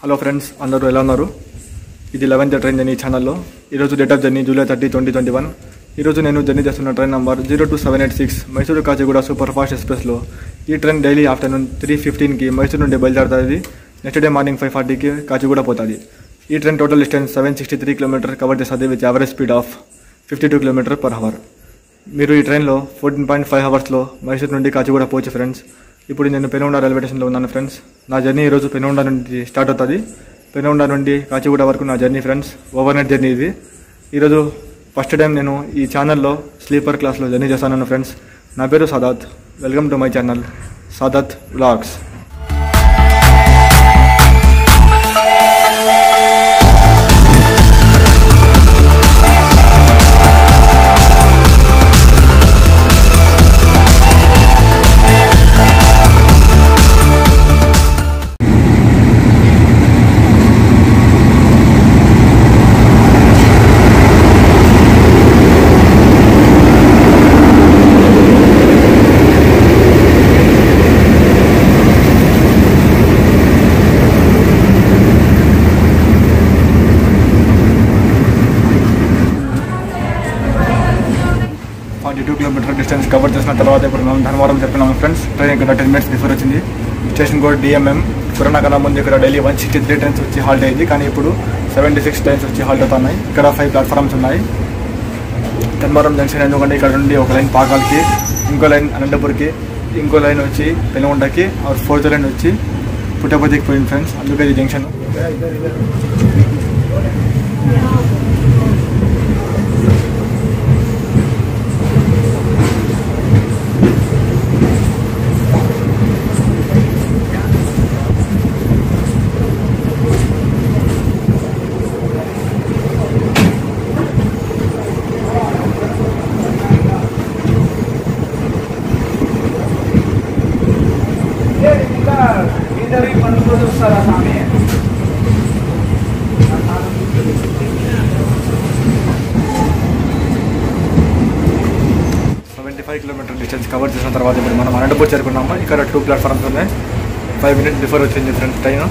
Hello friends, అందరూ ఎలా ఉన్నారు? ఇది 11th ట్రైన్ జర్నీ ఛానల్లో. ఈరోజు డేట్ ఆఫ్ జర్నీ July 30, 2021. ఈరోజు నేను జర్నీ చేస్తున్న train number 02786 Mysuru Kacheguda super fast ఎక్స్ప్రెస్లో. ఈ ట్రైన్ డైలీ ఆఫ్టర్నూన్ 3:15కి మైసూరు నుండి బయలుదేరుతుంది. నెక్స్ట్ డే మార్నింగ్ 5:40కి కాచిగూడ పోతుంది. ఈ train total distance 763 kilometre cover చేస్తుంది with average speed of 52 km/h. మీరు ఈ ట్రైన్లో 14.5 అవర్స్లో మైసూరు నుండి కాచిగూడ పోవచ్చు ఫ్రెండ్స్. ఇప్పుడు నేను పెనుగొండ రైల్వే స్టేషన్లో ఉన్నాను ఫ్రెండ్స్. నా జర్నీ ఈరోజు పెనుగొండ నుండి స్టార్ట్ అవుతుంది. పెనుగొండ నుండి కాచిగూడ వరకు నా జర్నీ ఫ్రెండ్స్. ఓవర్నైట్ జర్నీ ఇది. ఈరోజు ఫస్ట్ టైం నేను ఈ ఛానల్లో స్లీపర్ క్లాస్లో జర్నీ చేస్తాను ఫ్రెండ్స్. నా పేరు Sadat. Welcome to my channel Sadat vlogs. Kilometre distance cover చేసిన తర్వాత ఇప్పుడు మేము ధర్మవరం చెప్పినాము ఫ్రెండ్స్. ట్రైన్ ఇక్కడ 10 minutes బిఫోర్ వచ్చింది. Station code DMM. కరోనా కన్నా ముందు ఇక్కడ డైలీ 163 ట్రైన్స్ వచ్చి హాల్ట్ అయింది, కానీ ఇప్పుడు 76 ట్రైన్స్ వచ్చి హాల్ట్ అవుతున్నాయి. ఇక్కడ 5 ప్లాట్ఫామ్స్ ఉన్నాయి. ధర్మవరం జంక్షన్ ఎందుకంటే ఇక్కడ నుండి ఒక లైన్ పాకాలకి, ఇంకో లైన్ అనంతపూర్కి, ఇంకో లైన్ వచ్చి పెనుగొండకి, 4th లైన్ వచ్చి పుట్టపర్తికి పోయింది ఫ్రెండ్స్. అందుకే ఇది జంక్షన్. కిలోమీటర్ డిస్టెన్స్ కవర్ చేసిన తర్వాత ఇప్పుడు మనం అనంతపూర్ చేరుకున్నాము. ఇక్కడ 2 ప్లాట్ఫామ్స్ ఉన్నాయి. 5 minutes బిఫోర్ వచ్చింది friends train.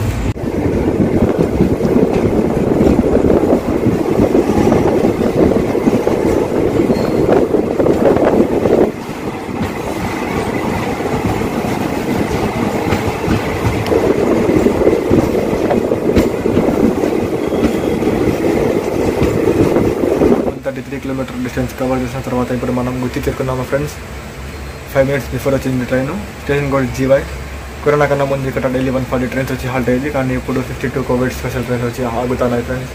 Kilometre distance cover చేసిన తర్వాత ఇప్పుడు మనం గుత్తి చేరుకున్నాము ఫ్రెండ్స్. 5 minutes బిఫోర్ వచ్చింది train. Station code GY. Corona కన్నా ముందు ఇక్కడ డైలీ 140 ట్రైన్స్ వచ్చి హాల్ట్ అయ్యింది, కానీ ఇప్పుడు 52 కోవిడ్ స్పెషల్ ట్రైన్స్ వచ్చి ఆగుతున్నాయి ఫ్రెండ్స్.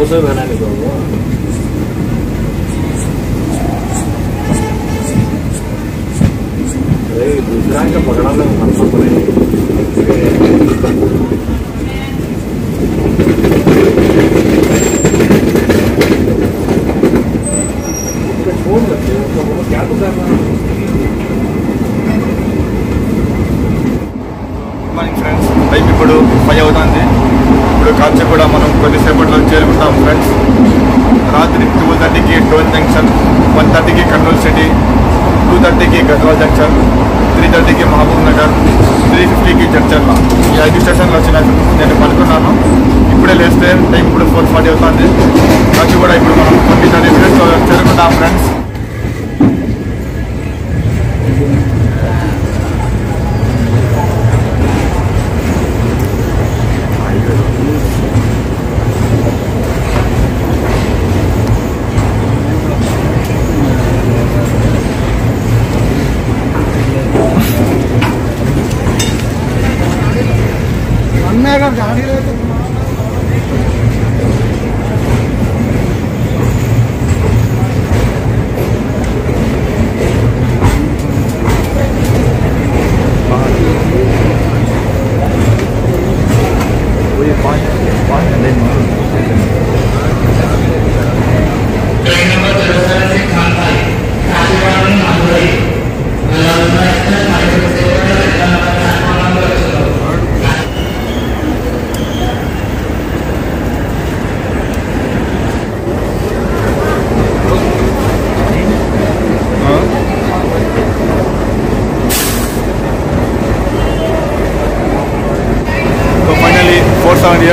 वो सब है ना दूसरा का पकड़ा लो हमको पड़े छोड़ सकते हो तो क्या तो करना. మార్నింగ్ ఫ్రెండ్స్, టైం ఇప్పుడు 5 అవుతుంది. ఇప్పుడు కాచిగూడ మనం కొద్దిసేపట్లో చేరుకుంటాం ఫ్రెండ్స్. రాత్రి 2:30కి టోల్ జంక్షన్, 1:30కి కర్నూలు సిటీ, 2:30కి గద్వాల్ జంక్షన్, 3:30కి మహబూబ్ నగర్, 3:50కి చర్చల్ల. ఈ 5 స్టేషన్లు వచ్చినాయి. నేను పడుకున్నాను. ఇప్పుడే లేస్తే టైం ఇప్పుడు 4:40 అవుతుంది. కాచిగూడ ఇప్పుడు మనం 20-30 minutes చేరుకుంటాం ఫ్రెండ్స్. गाड़ी रहते ट्रेन नंबर 076 खान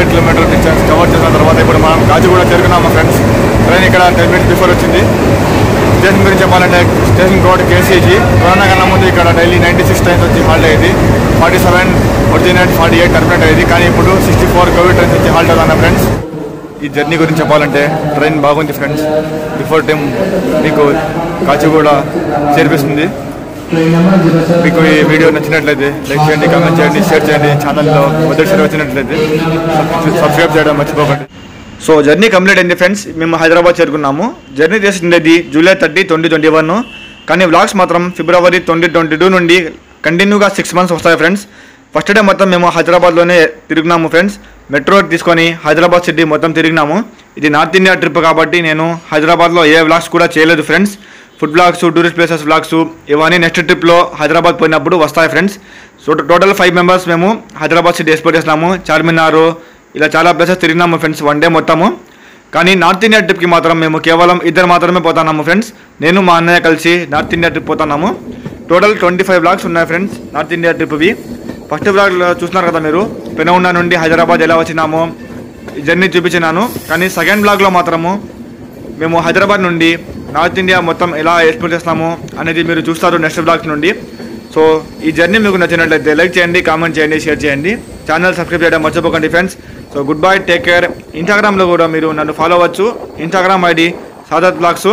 100 కిలోమీటర్ డిస్టెన్స్ కవర్ చేసిన తర్వాత ఇప్పుడు మనం కాచిగూడ చేరుకున్నాము ఫ్రెండ్స్. ట్రైన్ ఇక్కడ 10 minutes బిఫోర్ వచ్చింది. స్టేషన్ గురించి చెప్పాలంటే స్టేషన్ కోడ్ కేసీజీ. కరోనా కన్నా ముందు ఇక్కడ డైలీ 96 ట్రైన్స్ వచ్చి హాల్ట్ అయ్యేది. 47 ఒరిజినల్, 48 టర్మినేట్ అయ్యేది. కానీ ఇప్పుడు 64 కోవిడ్ ట్రైన్స్ వచ్చి హాల్ట్ అవుతున్నా ఫ్రెండ్స్. ఈ జర్నీ గురించి చెప్పాలంటే ట్రైన్ బాగుంది ఫ్రెండ్స్. బిఫోర్ టైం మీకు కాచిగూడ చేర్పిస్తుంది. మీకు ఈ వీడియో నచ్చినట్లయితే లైక్ చేయండి, కామెంట్ చేయండి, షేర్ చేయండి. ఛానల్లో మొదటిసారి వచ్చినట్లయితే సబ్స్క్రైబ్ చేయడం మర్చిపోకండి. సో జర్నీ కంప్లీట్ అయింది ఫ్రెండ్స్. మేము హైదరాబాద్ చేరుకున్నాము. జర్నీ చేసిండేది జూలై 30, 2021. కానీ వ్లాగ్స్ మాత్రం ఫిబ్రవరి 2022 నుండి కంటిన్యూగా 6 months వస్తాయి ఫ్రెండ్స్. ఫస్ట్ డే మొత్తం మేము హైదరాబాద్లోనే తిరిగినాము ఫ్రెండ్స్. మెట్రో తీసుకొని హైదరాబాద్ సిటీ మొత్తం తిరిగినాము. ఇది నార్త్ ఇండియా ట్రిప్ కాబట్టి నేను హైదరాబాద్లో ఏ వ్లాగ్స్ కూడా చేయలేదు friends. Food vlogs, tourist places vlogs ఇవన్నీ నెక్స్ట్ ట్రిప్లో హైదరాబాద్ పోయినప్పుడు వస్తాయి ఫ్రెండ్స్. సో టోటల్ 5 members మేము హైదరాబాద్ సిటీ ఎక్స్ప్లోర్ చేసినాము. చార్మినార్ ఇలా చాలా ప్లేసెస్ తిరిగినాము ఫ్రెండ్స్ 1 day మొత్తము. కానీ నార్త్ ఇండియా ట్రిప్కి మాత్రం మేము కేవలం 2 మాత్రమే పోతున్నాము ఫ్రెండ్స్. నేను మా అన్నయ్య కలిసి నార్త్ ఇండియా ట్రిప్ పోతున్నాము. టోటల్ 25 వ్లాగ్స్ ఉన్నాయి ఫ్రెండ్స్ నార్త్ ఇండియా ట్రిప్వి. ఫస్ట్ వ్లాగ్లో చూస్తున్నారు కదా మీరు, పెనగొండ నుండి హైదరాబాద్ ఎలా వచ్చినామో జర్నీ చూపించినాను. కానీ సెకండ్ వ్లాగ్లో మాత్రము మేము హైదరాబాద్ నుండి నార్త్ ఇండియా మొత్తం ఎలా ఎక్స్ప్లోర్ చేస్తున్నాము అనేది మీరు చూస్తారు నెక్స్ట్ వ్లాగ్స్ నుండి. సో ఈ జర్నీ మీకు నచ్చినట్లయితే లైక్ చేయండి, కామెంట్ చేయండి, షేర్ చేయండి. ఛానల్ సబ్స్క్రైబ్ చేయడం మర్చిపోకండి friends. So good bye, take care. ఇన్స్టాగ్రామ్లో కూడా మీరు నన్ను ఫాలో అవ్వచ్చు. Instagram ID Sadat vlogs.